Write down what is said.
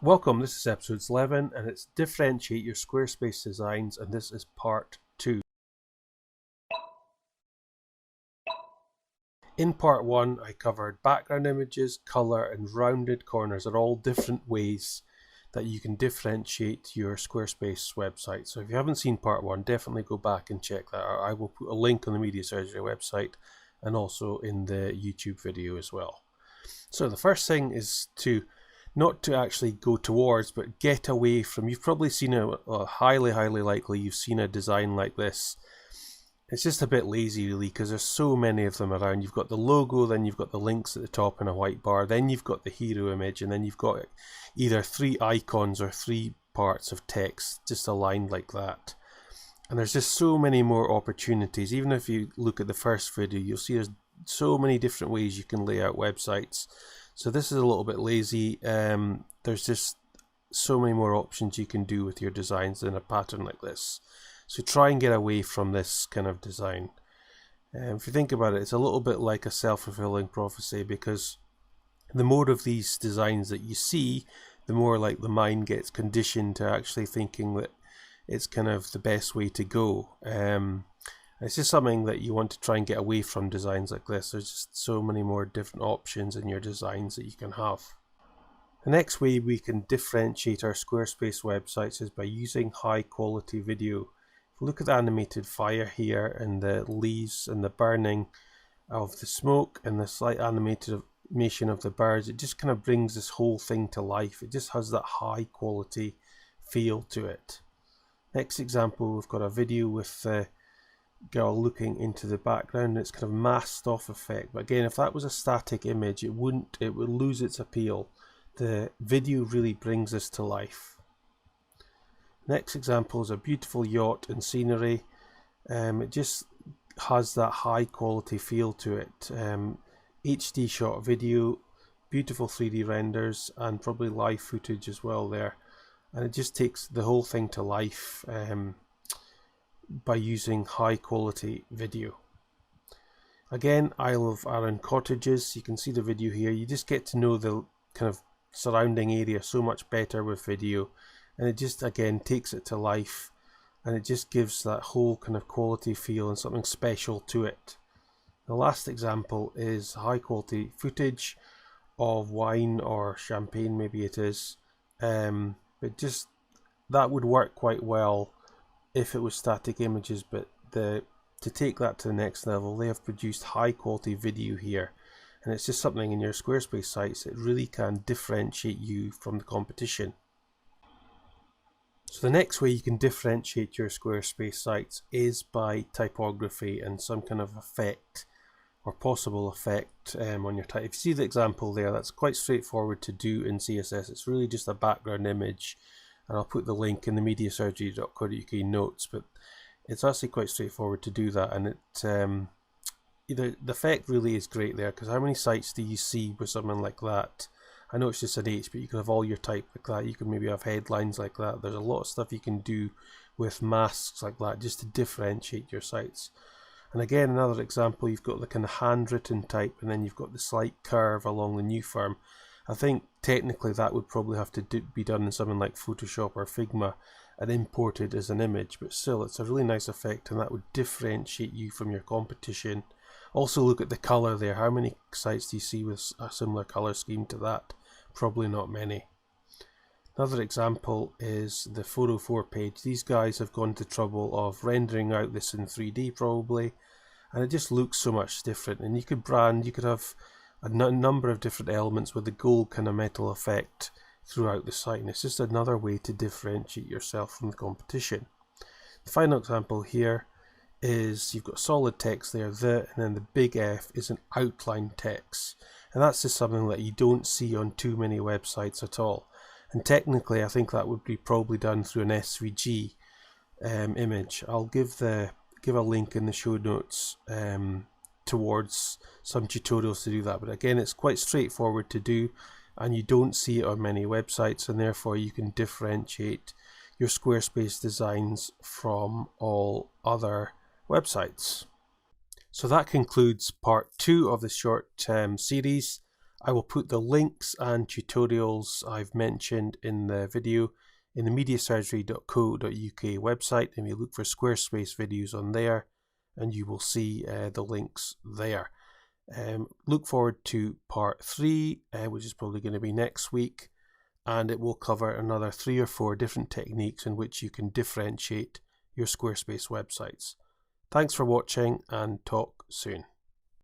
Welcome, this is episode 11 and it's differentiate your Squarespace designs, and this is part 2. In part 1 I covered background images, colour and rounded corners are all different ways that you can differentiate your Squarespace website. So if you haven't seen part 1, definitely go back and check that out. I will put a link on the Media Surgery website and also in the YouTube video as well. So the first thing is not to actually go towards, but get away from. You've probably seen highly likely you've seen a design like this. It's just a bit lazy really, because there's so many of them around. You've got the logo, then you've got the links at the top in a white bar, then you've got the hero image, and then you've got either 3 icons or 3 parts of text just aligned like that. And there's just so many more opportunities. Even if you look at the first video, you'll see there's so many different ways you can lay out websites. So this is a little bit lazy. There's just so many more options you can do with your designs than a pattern like this. So try and get away from this kind of design. If you think about it, it's a little bit like a self-fulfilling prophecy, because the more of these designs that you see, the more like the mind gets conditioned to actually thinking that it's kind of the best way to go. It's just something that you want to try and get away from designs like this. There's just so many more different options in your designs that you can have. The next way we can differentiate our Squarespace websites is by using high quality video. If you look at the animated fire here and the leaves and the burning of the smoke and the slight animation of the birds, it just kind of brings this whole thing to life. It just has that high quality feel to it. Next example, we've got a video with the girl looking into the background. It's kind of masked off effect, but again, if that was a static image, it would lose its appeal. The video really brings this to life. Next example is a beautiful yacht and scenery. It just has that high quality feel to it. HD shot video, beautiful 3D renders, and probably live footage as well there, and it just takes the whole thing to life by using high quality video. Again, Isle of Arran cottages, you can see the video here. You just get to know the kind of surrounding area so much better with video, and it just again takes it to life, and it just gives that whole kind of quality feel and something special to it. The last example is high quality footage of wine or champagne, maybe it is, but just that would work quite well if it was static images, but to take that to the next level, they have produced high quality video here, and it's just something in your Squarespace sites that really can differentiate you from the competition. So the next way you can differentiate your Squarespace sites is by typography and some kind of effect or possible effect on your type. If you see the example there, that's quite straightforward to do in CSS. It's really just a background image, and I'll put the link in the mediasurgery.co.uk notes, but it's actually quite straightforward to do that, and the effect really is great there, because how many sites do you see with something like that? I know it's just an H, but you can have all your type like that. You can maybe have headlines like that. There's a lot of stuff you can do with masks like that just to differentiate your sites. And again, another example, you've got the kind of handwritten type, and then you've got the slight curve along the new firm. I think technically that would probably have to be done in something like Photoshop or Figma and imported as an image, but still it's a really nice effect, and that would differentiate you from your competition. Also look at the colour there. How many sites do you see with a similar colour scheme to that? Probably not many. Another example is the 404 page. These guys have gone to trouble of rendering out this in 3D probably, and it just looks so much different. And you could have a number of different elements with the gold kind of metal effect throughout the site, and it's just another way to differentiate yourself from the competition. The final example here is you've got solid text there, and then the big F is an outline text, and that's just something that you don't see on too many websites at all. And technically I think that would be probably done through an SVG image. I'll give a link in the show notes towards some tutorials to do that, but again, it's quite straightforward to do, and you don't see it on many websites, and therefore you can differentiate your Squarespace designs from all other websites. So that concludes part 2 of the short series. I will put the links and tutorials I've mentioned in the video in the mediasurgery.co.uk website, and you look for Squarespace videos on there and you will see the links there. Look forward to part 3, which is probably going to be next week, and it will cover another 3 or 4 different techniques in which you can differentiate your Squarespace websites. Thanks for watching, and talk soon.